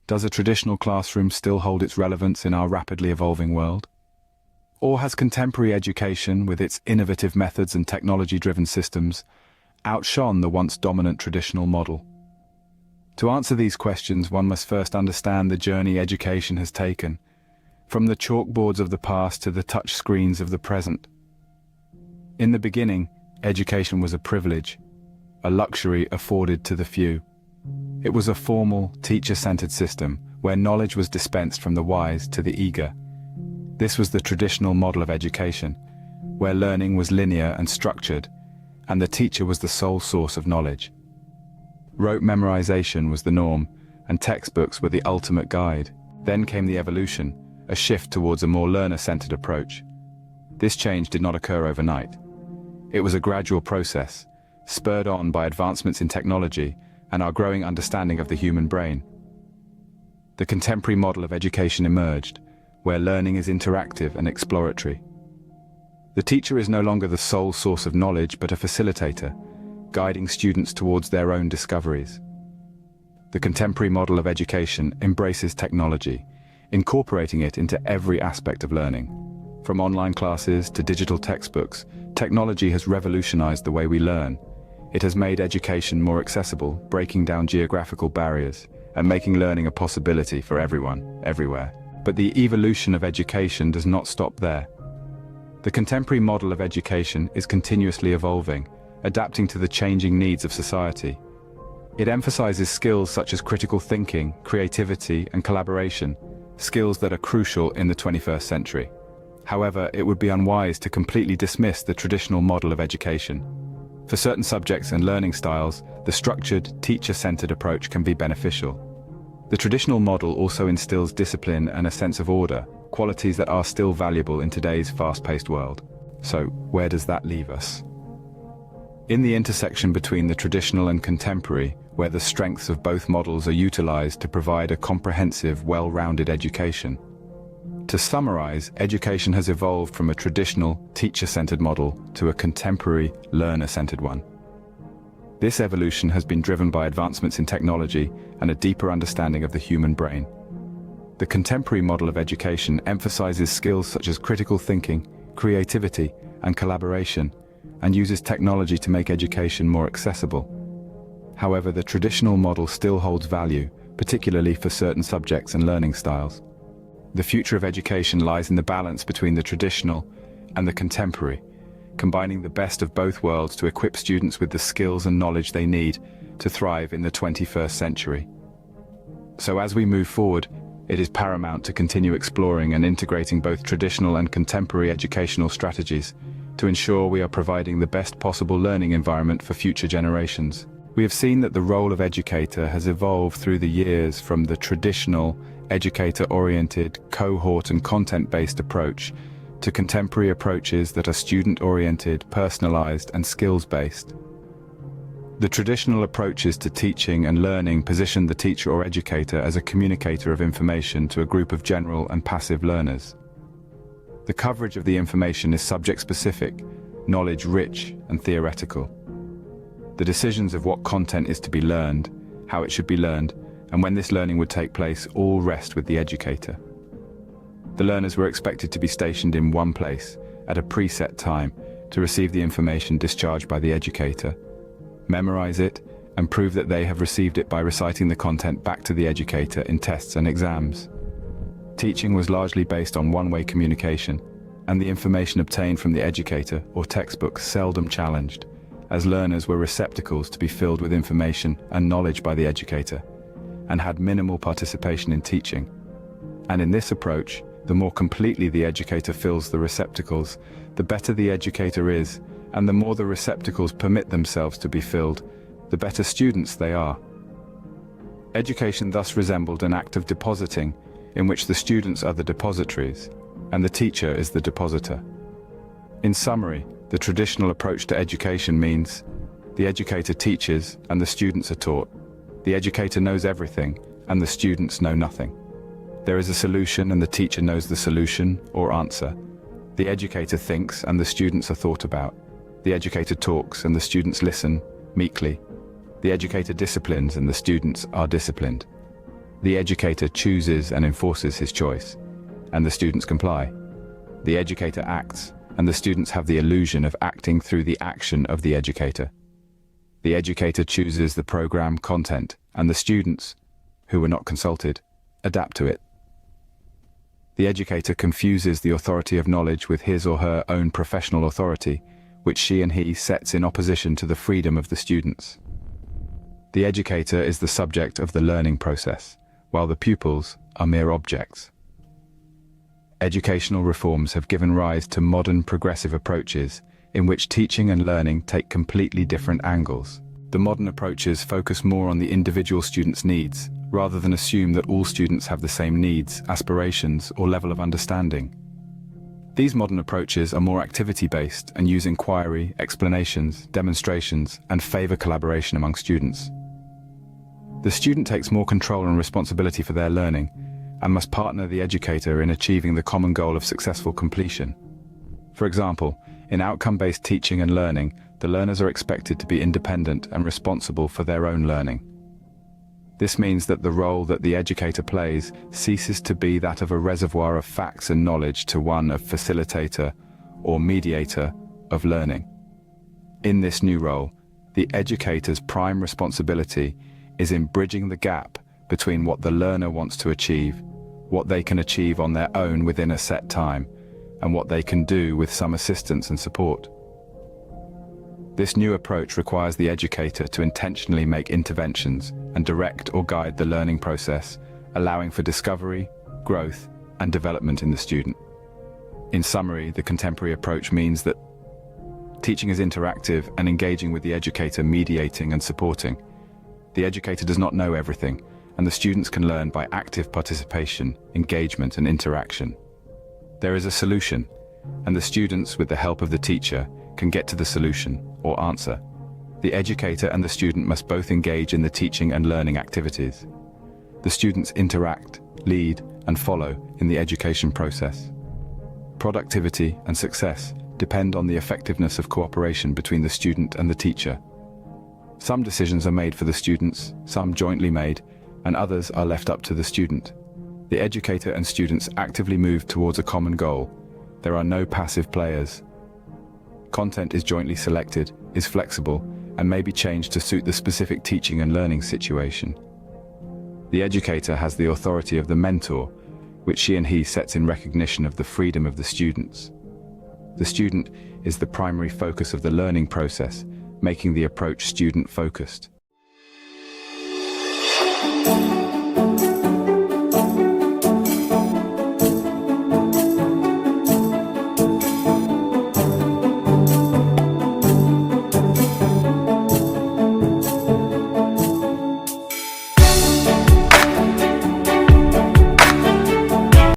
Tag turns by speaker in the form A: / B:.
A: Does a traditional classroom still hold its relevance in our rapidly evolving world? Or has contemporary education, with its innovative methods and technology-driven systems, outshone the once dominant traditional model? To answer these questions, one must first understand the journey education has taken, from the chalkboards of the past to the touch screens of the present. In the beginning, education was a privilege, a luxury afforded to the few. It was a formal, teacher-centered system where knowledge was dispensed from the wise to the eager. This was the traditional model of education, where learning was linear and structured, and the teacher was the sole source of knowledge. Rote memorization was the norm, and textbooks were the ultimate guide. Then came the evolution, a shift towards a more learner-centered approach. This change did not occur overnight. It was a gradual process, spurred on by advancements in technology and our growing understanding of the human brain. The contemporary model of education emerged, where learning is interactive and exploratory. The teacher is no longer the sole source of knowledge but a facilitator, guiding students towards their own discoveries. The contemporary model of education embraces technology, incorporating it into every aspect of learning. From online classes to digital textbooks, technology has revolutionized the way we learn. It has made education more accessible, breaking down geographical barriers, and making learning a possibility for everyone, everywhere. But the evolution of education does not stop there. The contemporary model of education is continuously evolving, adapting to the changing needs of society. It emphasizes skills such as critical thinking, creativity, and collaboration, skills that are crucial in the 21st century. However, it would be unwise to completely dismiss the traditional model of education. For certain subjects and learning styles, the structured, teacher-centered approach can be beneficial. The traditional model also instills discipline and a sense of order, qualities that are still valuable in today's fast-paced world. So, where does that leave us? In the intersection between the traditional and contemporary, where the strengths of both models are utilized to provide a comprehensive, well-rounded education. To summarize, education has evolved from a traditional, teacher-centered model to a contemporary, learner-centered one. This evolution has been driven by advancements in technology and a deeper understanding of the human brain. The contemporary model of education emphasizes skills such as critical thinking, creativity, and collaboration, and uses technology to make education more accessible. However, the traditional model still holds value, particularly for certain subjects and learning styles. The future of education lies in the balance between the traditional and the contemporary, combining the best of both worlds to equip students with the skills and knowledge they need to thrive in the 21st century. So as we move forward, it is paramount to continue exploring and integrating both traditional and contemporary educational strategies to ensure we are providing the best possible learning environment for future generations. We have seen that the role of educator has evolved through the years from the traditional, educator-oriented, cohort and content-based approach to contemporary approaches that are student-oriented, personalized, and skills-based. The traditional approaches to teaching and learning position the teacher or educator as a communicator of information to a group of general and passive learners. The coverage of the information is subject-specific, knowledge-rich, and theoretical. The decisions of what content is to be learned, how it should be learned, and when this learning would take place all rest with the educator. The learners were expected to be stationed in one place, at a preset time, to receive the information discharged by the educator, memorize it, and prove that they have received it by reciting the content back to the educator in tests and exams. Teaching was largely based on one-way communication, and the information obtained from the educator or textbook seldom challenged, as learners were receptacles to be filled with information and knowledge by the educator, and had minimal participation in teaching. And in this approach, the more completely the educator fills the receptacles, the better the educator is, and the more the receptacles permit themselves to be filled, the better students they are. Education thus resembled an act of depositing, in which the students are the depositories, and the teacher is the depositor. In summary, the traditional approach to education means the educator teaches and the students are taught. The educator knows everything and the students know nothing. There is a solution and the teacher knows the solution or answer. The educator thinks and the students are thought about. The educator talks and the students listen meekly. The educator disciplines and the students are disciplined. The educator chooses and enforces his choice, and the students comply. The educator acts, and the students have the illusion of acting through the action of the educator. The educator chooses the program content, and the students, who were not consulted, adapt to it. The educator confuses the authority of knowledge with his or her own professional authority, which she and he sets in opposition to the freedom of the students. The educator is the subject of the learning process, while the pupils are mere objects. Educational reforms have given rise to modern progressive approaches in which teaching and learning take completely different angles. The modern approaches focus more on the individual student's needs, rather than assume that all students have the same needs, aspirations, or level of understanding. These modern approaches are more activity-based and use inquiry, explanations, demonstrations, and favor collaboration among students. The student takes more control and responsibility for their learning, and must partner the educator in achieving the common goal of successful completion. For example, in outcome-based teaching and learning, the learners are expected to be independent and responsible for their own learning. This means that the role that the educator plays ceases to be that of a reservoir of facts and knowledge to one of facilitator or mediator of learning. In this new role, the educator's prime responsibility is in bridging the gap between what the learner wants to achieve, what they can achieve on their own within a set time, and what they can do with some assistance and support. This new approach requires the educator to intentionally make interventions and direct or guide the learning process, allowing for discovery, growth, and development in the student. In summary, the contemporary approach means that teaching is interactive and engaging with the educator, mediating and supporting. The educator does not know everything, and the students can learn by active participation, engagement, and interaction. There is a solution, and the students, with the help of the teacher, can get to the solution or answer. The educator and the student must both engage in the teaching and learning activities. The students interact, lead, and follow in the education process. Productivity and success depend on the effectiveness of cooperation between the student and the teacher. Some decisions are made for the students, some jointly made, and others are left up to the student. The educator and students actively move towards a common goal. There are no passive players. Content is jointly selected, is flexible, and may be changed to suit the specific teaching and learning situation. The educator has the authority of the mentor, which she and he sets in recognition of the freedom of the students. The student is the primary focus of the learning process, making the approach student-focused.